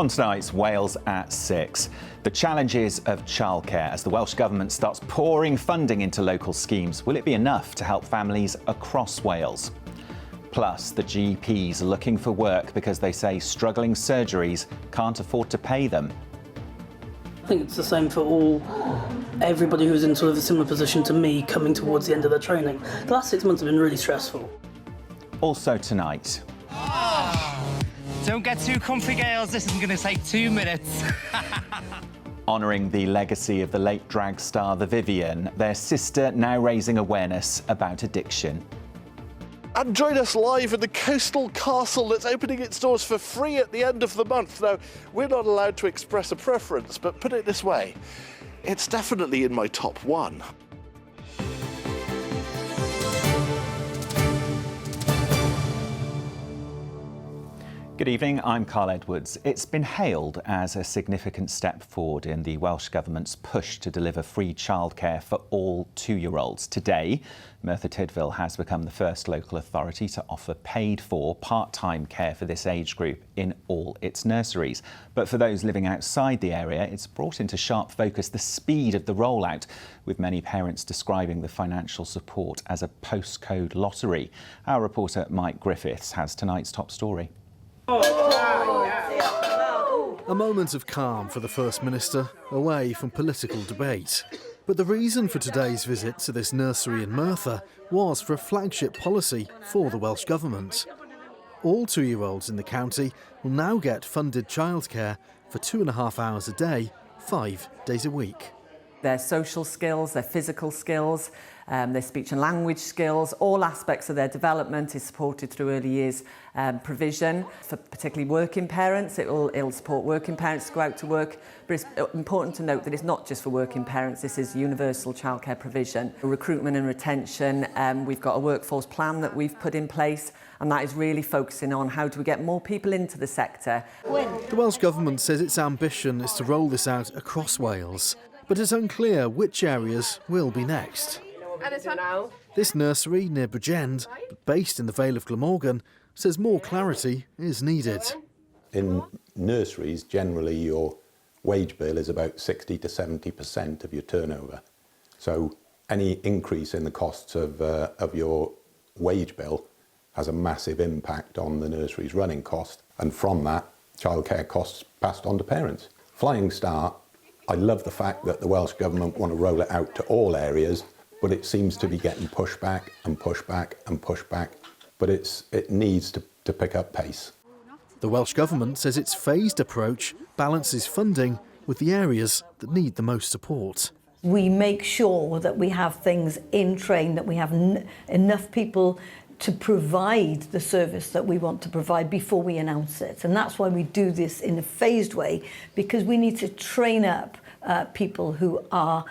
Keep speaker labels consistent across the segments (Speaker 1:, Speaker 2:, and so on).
Speaker 1: On tonight's Wales at 6, the challenges of childcare as the Welsh Government starts pouring funding into local schemes. Will it be enough to help families across Wales? Plus, the GPs are looking for work because they say struggling surgeries can't afford to pay them.
Speaker 2: I think it's the same for everybody who's in sort of a similar position to me coming towards the end of their training. The last 6 months have been really stressful.
Speaker 1: Also tonight.
Speaker 3: Don't get too comfy, girls. This isn't going to take 2 minutes.
Speaker 1: Honouring the legacy of the late drag star The Vivienne, their sister now raising awareness about addiction.
Speaker 4: And join us live in the coastal castle that's opening its doors for free at the end of the month. Now, we're not allowed to express a preference, but put it this way, it's definitely in my top 1.
Speaker 1: Good evening, I'm Carl Edwards. It's been hailed as a significant step forward in the Welsh Government's push to deliver free childcare for all 2-year-olds. Today, Merthyr Tydfil has become the first local authority to offer paid-for part-time care for this age group in all its nurseries. But for those living outside the area, it's brought into sharp focus the speed of the rollout, with many parents describing the financial support as a postcode lottery. Our reporter Mike Griffiths has tonight's top story.
Speaker 5: A moment of calm for the First Minister, away from political debate. But the reason for today's visit to this nursery in Merthyr was for a flagship policy for the Welsh Government. All 2-year-olds in the county will now get funded childcare for 2.5 hours a day, 5 days a week.
Speaker 6: Their social skills, their physical skills, their speech and language skills, all aspects of their development is supported through early years provision. For particularly working parents, it'll support working parents to go out to work. But it's important to note that it's not just for working parents, this is universal childcare provision. Recruitment and retention, we've got a workforce plan that we've put in place, and that is really focusing on how do we get more people into the sector.
Speaker 5: The Welsh Government says its ambition is to roll this out across Wales, but it's unclear which areas will be next. This nursery near Bridgend, but based in the Vale of Glamorgan, says more clarity is needed.
Speaker 7: In nurseries, generally your wage bill is about 60 to 70% of your turnover. So any increase in the costs of your wage bill has a massive impact on the nursery's running cost, and from that, childcare costs passed on to parents. Flying start. I love the fact that the Welsh Government want to roll it out to all areas, but it seems to be getting pushed back and pushed back and pushed back. But it needs to pick up pace.
Speaker 5: The Welsh Government says its phased approach balances funding with the areas that need the most support.
Speaker 8: We make sure that we have things in train, that we have enough people to provide the service that we want to provide before we announce it. And that's why we do this in a phased way, because we need to train up people who are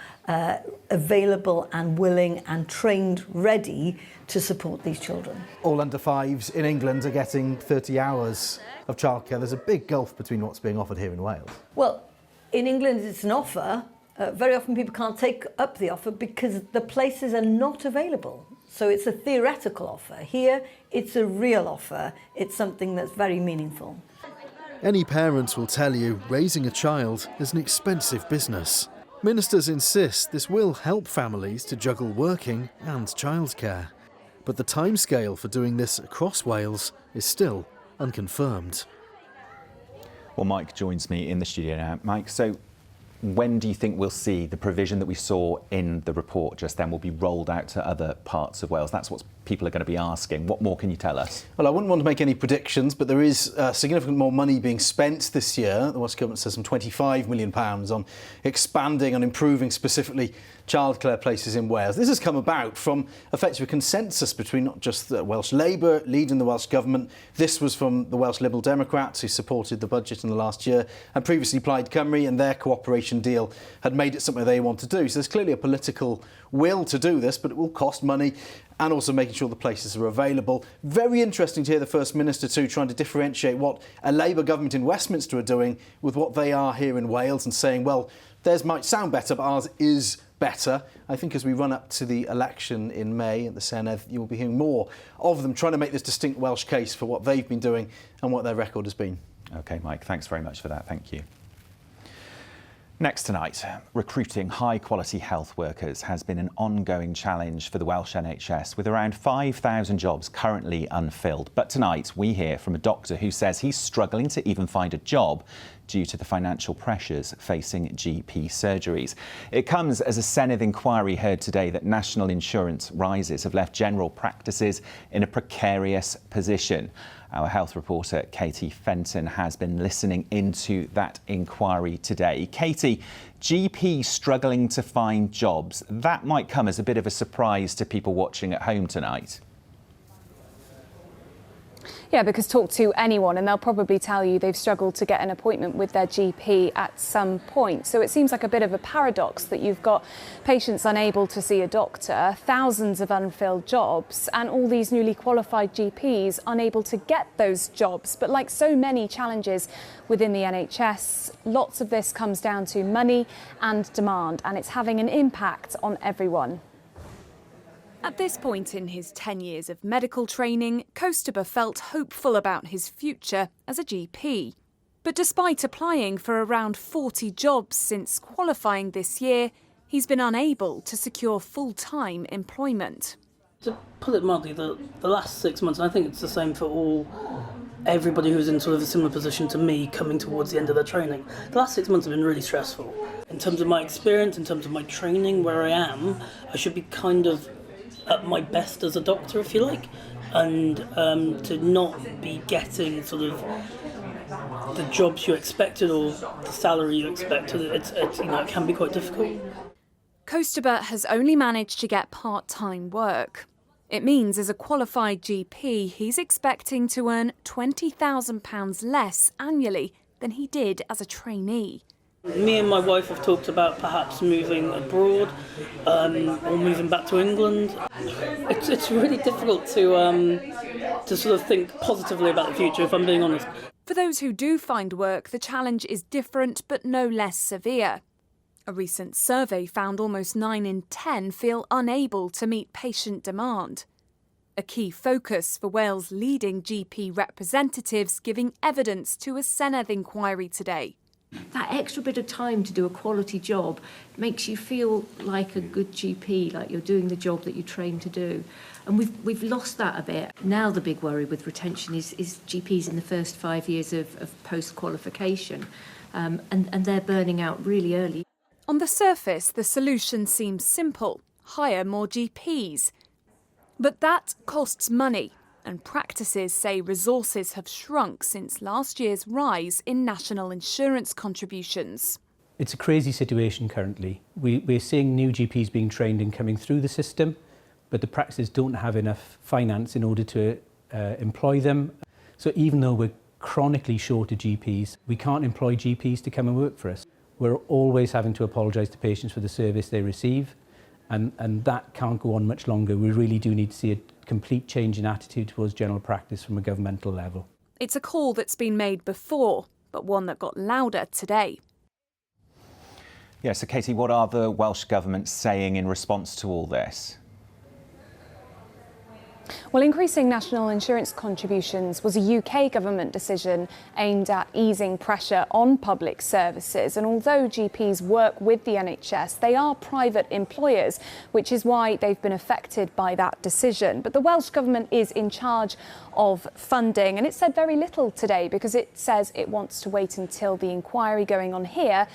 Speaker 8: available and willing and trained, ready to support these children.
Speaker 9: All under 5s in England are getting 30 hours of childcare. There's a big gulf between what's being offered here in Wales.
Speaker 8: Well, in England it's an offer. Very often people can't take up the offer because the places are not available. So it's a theoretical offer. Here, it's a real offer. It's something that's very meaningful.
Speaker 5: Any parent will tell you raising a child is an expensive business. Ministers insist this will help families to juggle working and childcare. But the timescale for doing this across Wales is still unconfirmed.
Speaker 1: Well, Mike joins me in the studio now. Mike, so when do you think we'll see the provision that we saw in the report just then will be rolled out to other parts of Wales? That's what people are going to be asking. What more can you tell us?
Speaker 9: Well, I wouldn't want to make any predictions, but there is significant more money being spent this year. The Welsh Government says some £25 million on expanding and improving specifically childcare places in Wales. This has come about from effectively a consensus between not just the Welsh Labour leading the Welsh Government. This was from the Welsh Liberal Democrats who supported the budget in the last year, and previously Plaid Cymru and their cooperation deal had made it something they want to do. So there's clearly a political will to do this, but it will cost money, and also making sure the places are available. Very interesting to hear the First Minister too trying to differentiate what a Labour government in Westminster are doing with what they are here in Wales, and saying, well, theirs might sound better, but ours is better. I think as we run up to the election in May at the Senedd, you'll be hearing more of them trying to make this distinct Welsh case for what they've been doing and what their record has been.
Speaker 1: OK, Mike, thanks very much for that. Thank you. Next tonight, recruiting high-quality health workers has been an ongoing challenge for the Welsh NHS, with around 5,000 jobs currently unfilled. But tonight, we hear from a doctor who says he's struggling to even find a job due to the financial pressures facing GP surgeries. It comes as a Senedd inquiry heard today that national insurance rises have left general practices in a precarious position. Our health reporter, Katie Fenton, has been listening into that inquiry today. Katie, GPs struggling to find jobs. That might come as a bit of a surprise to people watching at home tonight.
Speaker 10: Yeah, because talk to anyone and they'll probably tell you they've struggled to get an appointment with their GP at some point. So it seems like a bit of a paradox that you've got patients unable to see a doctor, thousands of unfilled jobs, and all these newly qualified GPs unable to get those jobs. But like so many challenges within the NHS, lots of this comes down to money and demand, and it's having an impact on everyone.
Speaker 11: At this point in his 10 years of medical training, Conway felt hopeful about his future as a GP. But despite applying for around 40 jobs since qualifying this year, he's been unable to secure full-time employment.
Speaker 2: To put it mildly, the last 6 months, and I think it's the same for everybody who's in sort of a similar position to me coming towards the end of their training, the last 6 months have been really stressful. In terms of my experience, in terms of my training, where I am, I should be kind of at my best as a doctor, if you like, and to not be getting sort of the jobs you expected or the salary you expected, it can be quite difficult.
Speaker 11: Conway has only managed to get part-time work. It means as a qualified GP, he's expecting to earn £20,000 less annually than he did as a trainee.
Speaker 2: Me and my wife have talked about perhaps moving abroad or moving back to England. It's really difficult to sort of think positively about the future, if I'm being honest.
Speaker 11: For those who do find work, the challenge is different but no less severe. A recent survey found almost 9 in 10 feel unable to meet patient demand. A key focus for Wales' leading GP representatives giving evidence to a Senedd inquiry today.
Speaker 12: That extra bit of time to do a quality job makes you feel like a good GP, like you're doing the job that you trained to do. And we've lost that a bit. Now the big worry with retention is GPs in the first 5 years of post-qualification, and they're burning out really early.
Speaker 11: On the surface, the solution seems simple: hire more GPs. But that costs money. And practices say resources have shrunk since last year's rise in national insurance contributions.
Speaker 13: It's a crazy situation currently. We're seeing new GPs being trained and coming through the system, but the practices don't have enough finance in order to employ them. So even though we're chronically short of GPs, we can't employ GPs to come and work for us. We're always having to apologise to patients for the service they receive, and that can't go on much longer. We really do need to see a complete change in attitude towards general practice from a governmental level.
Speaker 11: It's a call that's been made before, but one that got louder today.
Speaker 1: Yeah, so Katie, what are the Welsh Government saying in response to all this?
Speaker 10: Well, increasing national insurance contributions was a UK government decision aimed at easing pressure on public services. And although GPs work with the NHS, they are private employers, which is why they've been affected by that decision. But the Welsh Government is in charge of funding, and it said very little today because it says it wants to wait until the inquiry going on here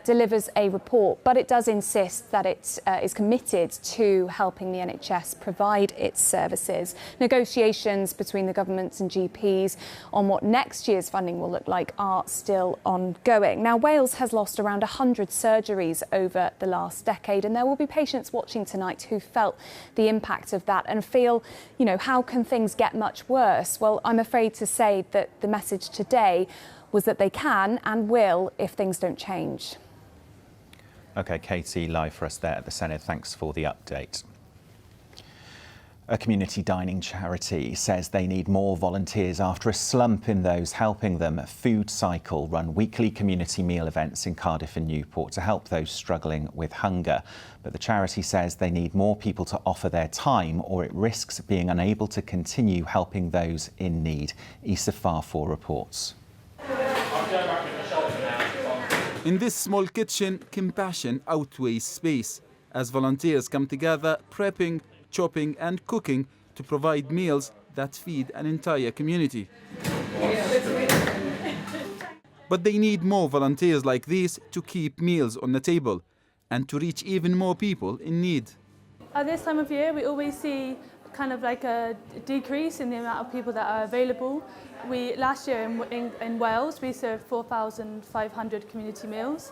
Speaker 10: delivers a report. But it does insist that it is committed to helping the NHS provide its services. Negotiations between the governments and GPs on what next year's funding will look like are still ongoing. Now, Wales has lost around 100 surgeries over the last decade, and there will be patients watching tonight who felt the impact of that and feel, how can things get much worse? Well, I'm afraid to say that the message today was that they can and will if things don't change.
Speaker 1: OK, Katie, live for us there at the Senedd. Thanks for the update. A community dining charity says they need more volunteers after a slump in those helping them. Food Cycle run weekly community meal events in Cardiff and Newport to help those struggling with hunger. But the charity says they need more people to offer their time or it risks being unable to continue helping those in need. Issa Farfor reports.
Speaker 14: In this small kitchen, compassion outweighs space, as volunteers come together prepping, chopping and cooking to provide meals that feed an entire community. But they need more volunteers like these to keep meals on the table and to reach even more people in need.
Speaker 15: At this time of year, we always see kind of like a decrease in the amount of people that are available. Last year in Wales, we served 4,500 community meals.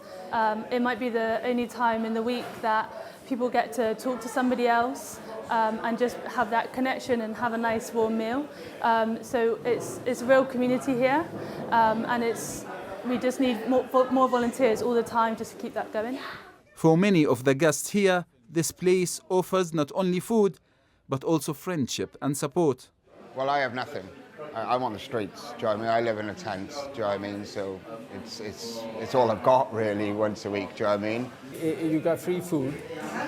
Speaker 15: It might be the only time in the week that people get to talk to somebody else and just have that connection and have a nice warm meal. So it's a real community here, and we just need more volunteers all the time just to keep that going.
Speaker 14: For many of the guests here, this place offers not only food, but also friendship and support.
Speaker 16: Well, I have nothing. I'm on the streets, do you know what I mean? I live in a tent, do you know what I mean? So it's all I've got really once a week, do you know what I mean?
Speaker 17: You got free food,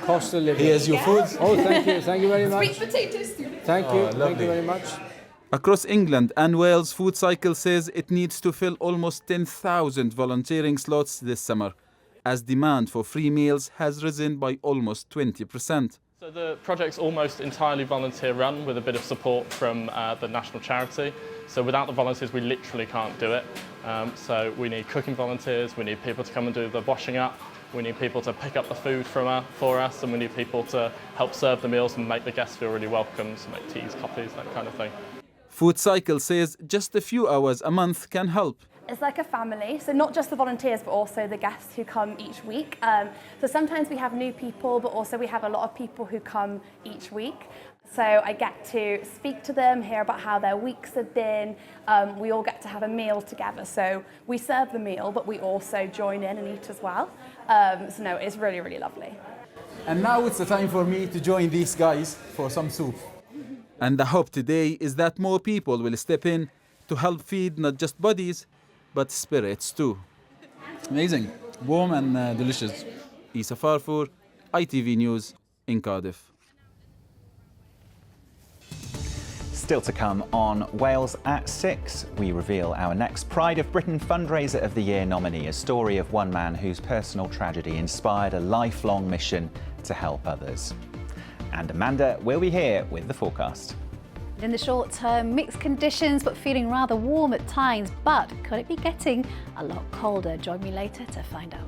Speaker 17: cost of living.
Speaker 14: Here's your food.
Speaker 17: Oh, thank you very much.
Speaker 15: Sweet potatoes.
Speaker 17: Thank you very much.
Speaker 14: Across England and Wales, Food Cycle says it needs to fill almost 10,000 volunteering slots this summer, as demand for free meals has risen by almost 20%.
Speaker 18: So the project's almost entirely volunteer run with a bit of support from the national charity. So without the volunteers, we literally can't do it. So we need cooking volunteers, we need people to come and do the washing up, we need people to pick up the food for us, and we need people to help serve the meals and make the guests feel really welcome, so make teas, coffees, that kind of thing.
Speaker 14: Food Cycle says just a few hours a month can help.
Speaker 19: It's like a family, so not just the volunteers, but also the guests who come each week. So sometimes we have new people, but also we have a lot of people who come each week. So I get to speak to them, hear about how their weeks have been. We all get to have a meal together. So we serve the meal, but we also join in and eat as well. So no, it's really, really lovely.
Speaker 14: And now it's the time for me to join these guys for some soup. And the hope today is that more people will step in to help feed not just bodies, but spirits too.
Speaker 20: Amazing, warm and delicious.
Speaker 14: Isa Farfour, ITV News in Cardiff.
Speaker 1: Still to come on Wales at 6, we reveal our next Pride of Britain Fundraiser of the Year nominee, a story of one man whose personal tragedy inspired a lifelong mission to help others. And Amanda will be here with the forecast.
Speaker 21: In the short term, mixed conditions, but feeling rather warm at times. But could it be getting a lot colder? Join me later to find out.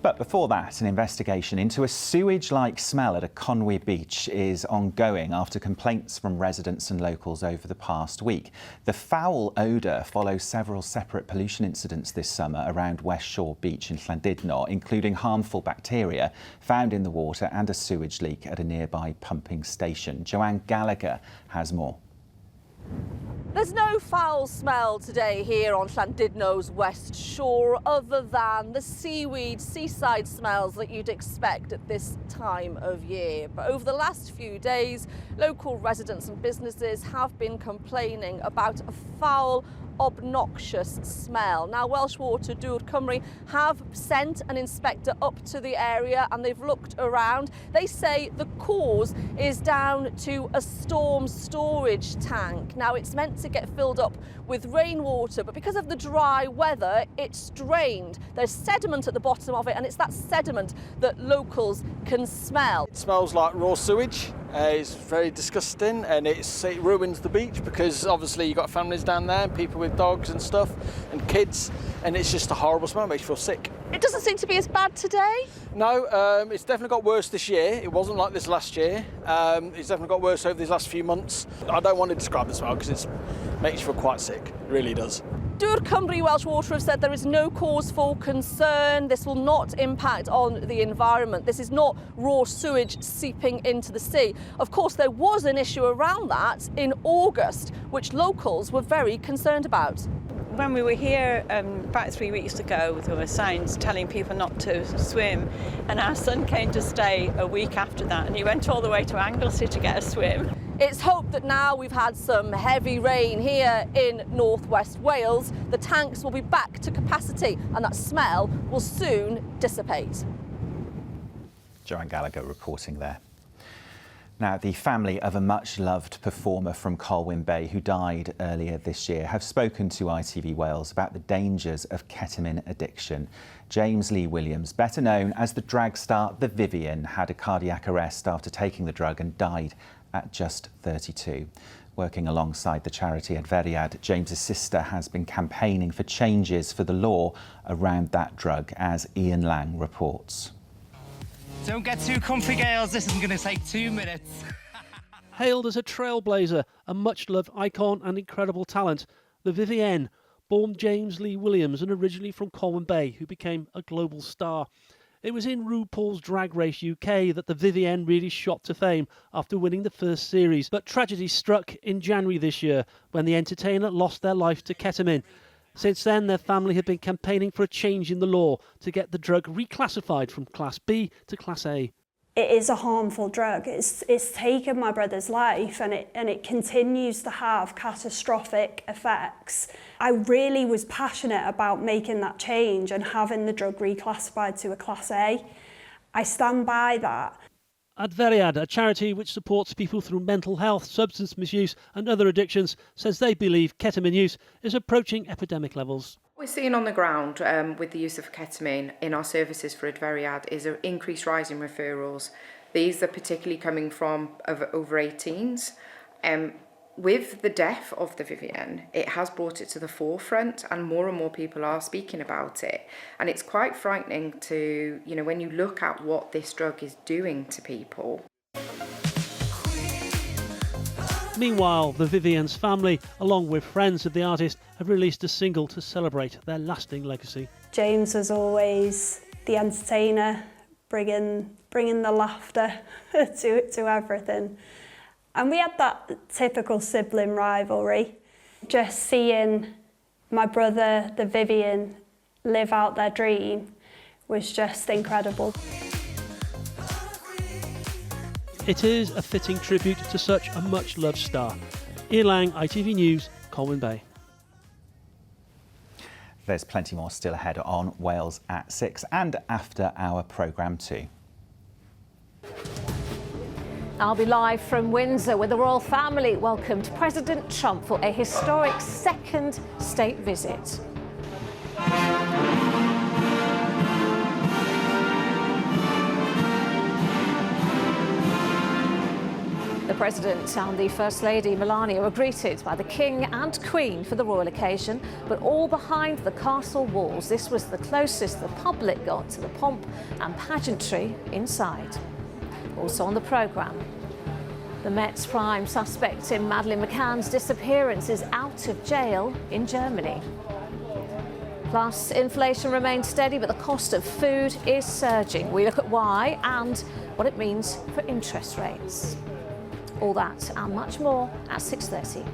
Speaker 1: But before that, an investigation into a sewage-like smell at a Conway beach is ongoing after complaints from residents and locals over the past week. The foul odour follows several separate pollution incidents this summer around West Shore Beach in Llandudno, including harmful bacteria found in the water and a sewage leak at a nearby pumping station. Joanne Gallagher has more.
Speaker 22: There's no foul smell today here on Llandudno's West Shore other than the seaside smells that you'd expect at this time of year. But over the last few days, local residents and businesses have been complaining about a foul, obnoxious smell. Now, Welsh Water Dŵr Cymru have sent an inspector up to the area and they've looked around. They say the cause is down to a storm storage tank. Now, it's meant to get filled up with rainwater, but because of the dry weather, it's drained. There's sediment at the bottom of it, and it's that sediment that locals can smell.
Speaker 17: It smells like raw sewage. It's very disgusting, and it ruins the beach because obviously you've got families down there, people with dogs and stuff, and kids, and it's just a horrible smell. It makes you feel sick.
Speaker 22: It doesn't seem to be as bad today.
Speaker 17: No, it's definitely got worse this year. It wasn't like this last year. It's definitely got worse over these last few months. I don't want to describe the smell because it makes you feel quite sick. It really does.
Speaker 22: Dŵr Cymru Welsh Water have said there is no cause for concern. This will not impact on the environment. This is not raw sewage seeping into the sea. Of course, there was an issue around that in August, which locals were very concerned about.
Speaker 23: When we were here about 3 weeks ago, there were signs telling people not to swim, and our son came to stay a week after that, and he went all the way to Anglesey to get a swim.
Speaker 22: It's hoped that now we've had some heavy rain here in northwest Wales, the tanks will be back to capacity and that smell will soon dissipate.
Speaker 1: Joanne Gallagher reporting there. Now, the family of a much-loved performer from Conway Bay who died earlier this year have spoken to ITV Wales about the dangers of ketamine addiction. James Lee Williams, better known as the drag star The Vivian, had a cardiac arrest after taking the drug and died at just 32. Working alongside the charity Adferiad, James's sister has been campaigning for changes for the law around that drug, as Ian Lang reports.
Speaker 3: Don't get too comfy, girls. This isn't going to take 2 minutes.
Speaker 4: Hailed as a trailblazer, a much-loved icon and incredible talent, the Vivienne, born James Lee Williams and originally from Conway Bay, who became a global star. It was in RuPaul's Drag Race UK that the Vivienne really shot to fame after winning the first series. But tragedy struck in January this year when the entertainer lost their life to ketamine. Since then, their family have been campaigning for a change in the law to get the drug reclassified from Class B to Class A.
Speaker 6: It is a harmful drug. It's taken my brother's life and it continues to have catastrophic effects. I really was passionate about making that change and having the drug reclassified to a Class A. I stand by that.
Speaker 4: Adferiad, a charity which supports people through mental health, substance misuse and other addictions, says they believe ketamine use is approaching epidemic levels.
Speaker 24: What we're seeing on the ground with the use of ketamine in our services for Adferiad is an increased rise in referrals. These are particularly coming from over 18s. With the death of the Vivienne, it has brought it to the forefront and more people are speaking about it. And it's quite frightening to, when you look at what this drug is doing to people.
Speaker 4: Meanwhile, the Vivienne's family, along with friends of the artist, have released a single to celebrate their lasting legacy.
Speaker 6: James was always the entertainer, bringing the laughter to everything. And we had that typical sibling rivalry. Just seeing my brother, the Vivian, live out their dream was just incredible.
Speaker 4: It is a fitting tribute to such a much-loved star. Ian Lang, ITV News, Conway Bay.
Speaker 1: There's plenty more still ahead on Wales at 6 and after our programme too.
Speaker 22: I'll be live from Windsor where the royal family welcomed President Trump for a historic second state visit. The President and the First Lady Melania were greeted by the King and Queen for the royal occasion, but all behind the castle walls. This was the closest the public got to the pomp and pageantry inside. Also on the programme, the Met's prime suspect in Madeleine McCann's disappearance is out of jail in Germany. Plus, inflation remains steady, but the cost of food is surging. We look at why and what it means for interest rates. All that and much more at 6:30.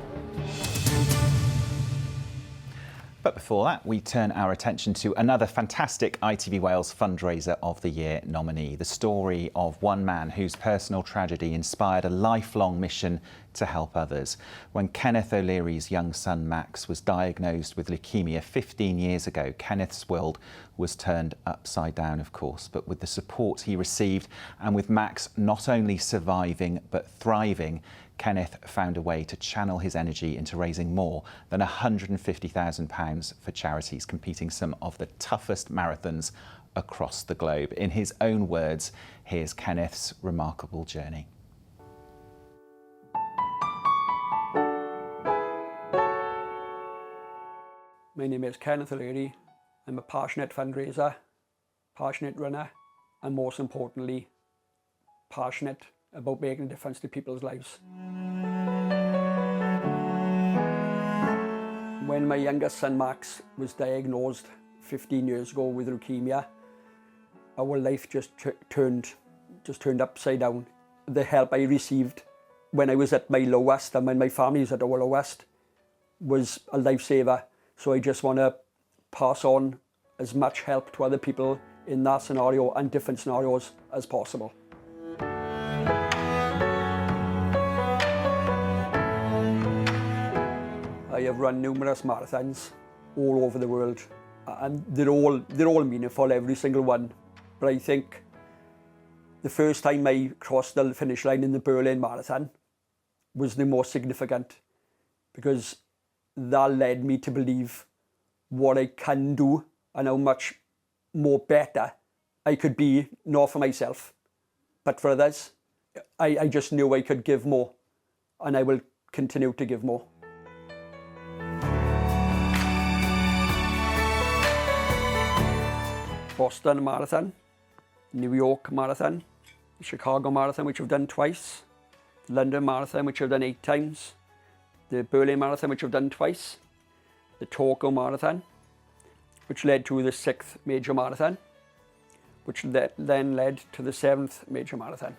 Speaker 1: But before that, we turn our attention to another fantastic ITV Wales Fundraiser of the Year nominee, the story of one man whose personal tragedy inspired a lifelong mission to help others. When Kenneth O'Leary's young son Max was diagnosed with leukaemia 15 years ago, Kenneth's world was turned upside down, of course, but with the support he received and with Max not only surviving but thriving, Kenneth found a way to channel his energy into raising more than £150,000 for charities competing some of the toughest marathons across the globe. In his own words, here's Kenneth's remarkable journey.
Speaker 25: My name is Kenneth O'Leary. I'm a passionate fundraiser, passionate runner, and most importantly, passionate about making a difference to people's lives. When my youngest son Max was diagnosed 15 years ago with leukemia, our life just turned upside down. The help I received when I was at my lowest and when my family was at our lowest was a lifesaver. So I just want to pass on as much help to other people in that scenario and different scenarios as possible. I have run numerous marathons all over the world, and they're all meaningful, every single one. But I think The first time I crossed the finish line in the Berlin Marathon was the most significant, because that led me to believe what I can do and how much more better I could be, not for myself, but for others. I just knew I could give more, and I will continue to give more. Boston Marathon, New York Marathon, the Chicago Marathon, which I've done twice, London Marathon, which I've done 8 times, the Berlin Marathon, which I've done twice, the Tokyo Marathon, which led to the 6th major marathon, which then led to the 7th major marathon,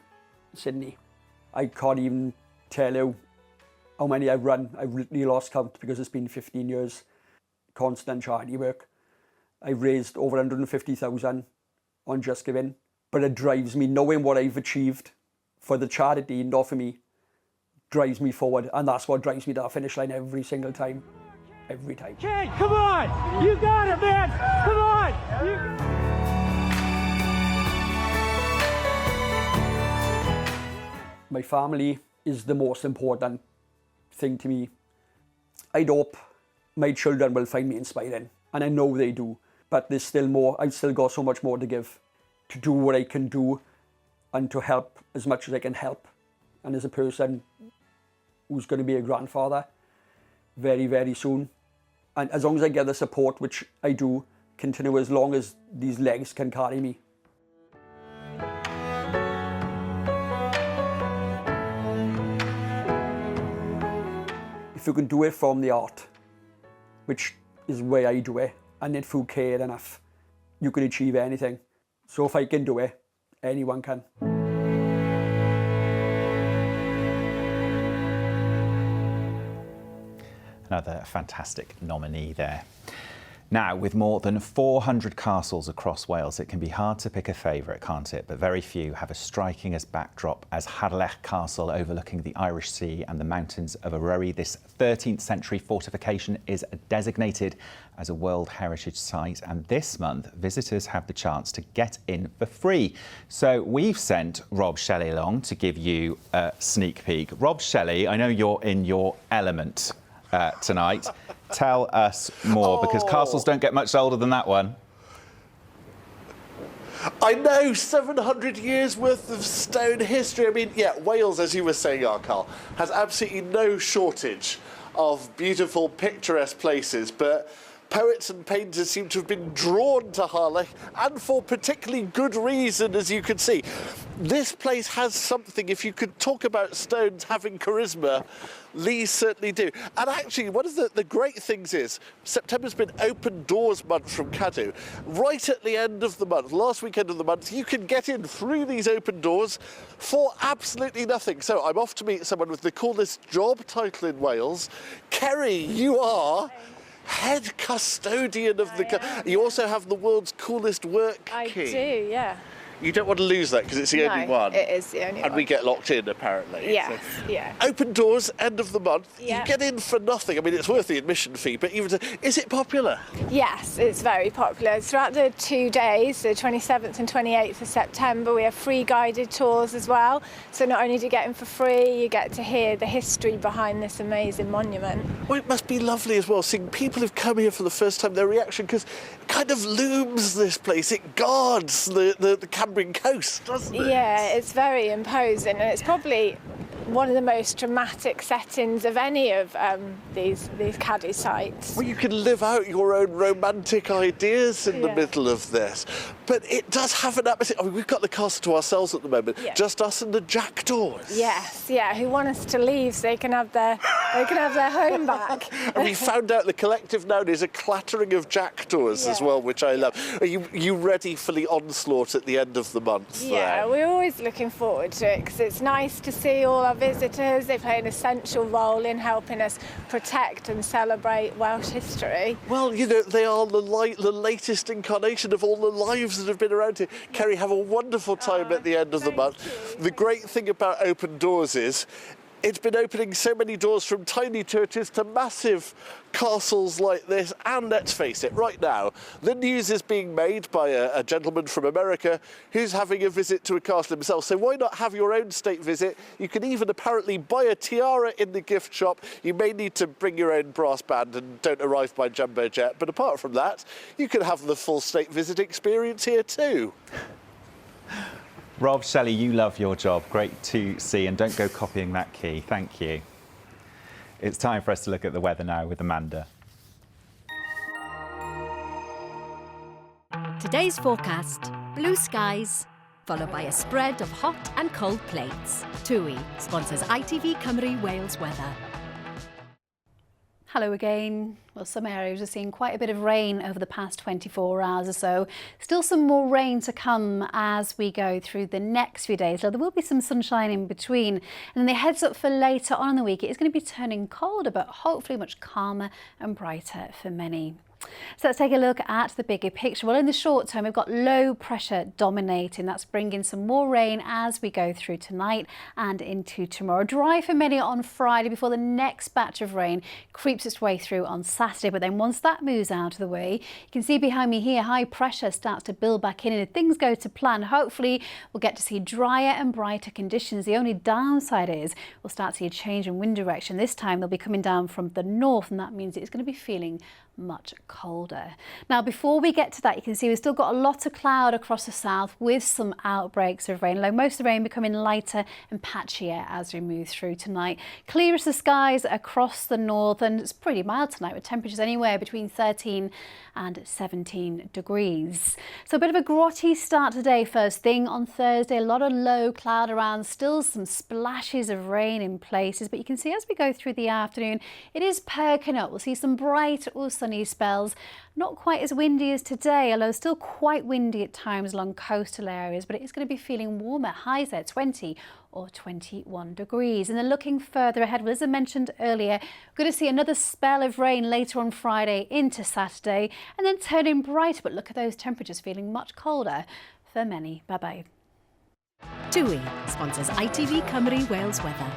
Speaker 25: Sydney. I can't even tell you how many I've run. I've really lost count because it's been 15 years, constant charity work. I've raised over 150,000 on Just Giving, but it drives me, knowing what I've achieved for the charity, not for me, drives me forward, and that's what drives me to the finish line every single time. Every time.
Speaker 2: Kid, come on! You got it, man! Come on!
Speaker 25: My family is the most important thing to me. I'd hope my children will find me inspiring, and I know they do, but there's still more. I've still got so much more to give, to do what I can do, and to help as much as I can help. And as a person who's going to be a grandfather very, very soon, and as long as I get the support, which I do, continue as long as these legs can carry me. If you can do it from the heart, which is where I do it, and if you care enough, you can achieve anything. So if I can do it, anyone can.
Speaker 1: Another fantastic nominee there. Now, with more than 400 castles across Wales, it can be hard to pick a favourite, can't it? But very few have as striking as backdrop as Harlech Castle overlooking the Irish Sea and the mountains of Eroe. This 13th century fortification is designated as a World Heritage Site, and this month visitors have the chance to get in for free. So we've sent Rob Shelley along to give you a sneak peek. Rob Shelley, I know you're in your element tonight. Tell us more, because castles don't get much older than that one.
Speaker 5: I know, 700 years worth of stone history. I mean, yeah, Wales, as you were saying, Carl, has absolutely no shortage of beautiful, picturesque places, but poets and painters seem to have been drawn to Harlech, and for particularly good reason, as you can see. This place has something. If you could talk about stones having charisma, these certainly do. And actually, one of the great things is September's been Open Doors Month from Cadw. Right at the end of the month, last weekend of the month, you can get in through these open doors for absolutely nothing. So I'm off to meet someone with the coolest job title in Wales. Kerry, you are head custodian of the... You also have the world's coolest work key.
Speaker 7: I do, yeah.
Speaker 5: You don't want to lose that because it's the only one.
Speaker 7: It is the only one.
Speaker 5: And we get locked in, apparently.
Speaker 7: Yes, yeah.
Speaker 5: Open doors, end of the month.
Speaker 7: Yeah.
Speaker 5: You get in for nothing. I mean, it's worth the admission fee, but even is it popular?
Speaker 7: Yes, it's very popular. Throughout the 2 days, the 27th and 28th of September, we have free guided tours as well. So not only do you get in for free, you get to hear the history behind this amazing monument.
Speaker 5: Well, it must be lovely as well, seeing people who've come here for the first time, their reaction, because it kind of looms this place. It guards the Cambrian coast, doesn't it?
Speaker 7: Yeah, it's very imposing, and it's probably one of the most dramatic settings of any of these caddy sites.
Speaker 5: Well, you can live out your own romantic ideas in the middle of this, but it does have an atmosphere. I mean, we've got the castle to ourselves at the moment, just us and the jackdaws.
Speaker 7: Yes, yeah, who want us to leave so they can have their home back.
Speaker 5: And we found out the collective noun is a clattering of jackdaws as well, which I love. Are you ready for the onslaught at the end of the month?
Speaker 7: Yeah, we're always looking forward to it because it's nice to see all our visitors. They play an essential role in helping us protect and celebrate Welsh history.
Speaker 5: Well, you know, they are the latest incarnation of all the lives that have been around here. Kerry, have a wonderful time at the end of the month. The great thing about Open Doors is It's been opening so many doors, from tiny churches to massive castles like this. And let's face it, right now, the news is being made by a gentleman from America who's having a visit to a castle himself. So why not have your own state visit? You can even apparently buy a tiara in the gift shop. You may need to bring your own brass band and don't arrive by jumbo jet. But apart from that, you can have the full state visit experience here too.
Speaker 1: Rob, Shelley, you love your job. Great to see, and don't go copying that key. Thank you. It's time for us to look at the weather now with Amanda.
Speaker 8: Today's forecast, blue skies, followed by a spread of hot and cold plates. TUI sponsors ITV Cymru Wales weather.
Speaker 21: Hello again. Well, some areas are seeing quite a bit of rain over the past 24 hours or so. Still some more rain to come as we go through the next few days. So there will be some sunshine in between. And then the heads up for later on in the week, it is going to be turning colder, but hopefully much calmer and brighter for many. So let's take a look at the bigger picture. Well, in the short term, we've got low pressure dominating. That's bringing some more rain as we go through tonight and into tomorrow. Dry for many on Friday before the next batch of rain creeps its way through on Saturday. But then once that moves out of the way, you can see behind me here, high pressure starts to build back in. And if things go to plan, hopefully we'll get to see drier and brighter conditions. The only downside is we'll start to see a change in wind direction. This time they'll be coming down from the north, and that means it's going to be feeling much colder. Now, before we get to that, you can see we've still got a lot of cloud across the south with some outbreaks of rain. Like most of the rain becoming lighter and patchier as we move through tonight. Clear as the skies across the north, and it's pretty mild tonight with temperatures anywhere between 13 and 17 degrees. So a bit of a grotty start today. First thing on Thursday, a lot of low cloud around, still some splashes of rain in places, but you can see as we go through the afternoon, it is perking up. We'll see some bright or sunny spells. Not quite as windy as today, although still quite windy at times along coastal areas, but it is going to be feeling warmer. Highs there 20 or 21 degrees. And then looking further ahead, well, as I mentioned earlier, we're going to see another spell of rain later on Friday into Saturday, and then turning bright. But look at those temperatures feeling much colder for many. Bye-bye.
Speaker 8: TUI sponsors ITV Cymru Wales weather.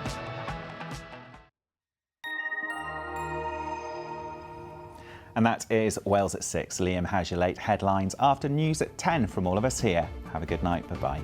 Speaker 1: And that is Wales at 6. Liam has your late headlines after news at 10 from all of us here. Have a good night. Bye-bye.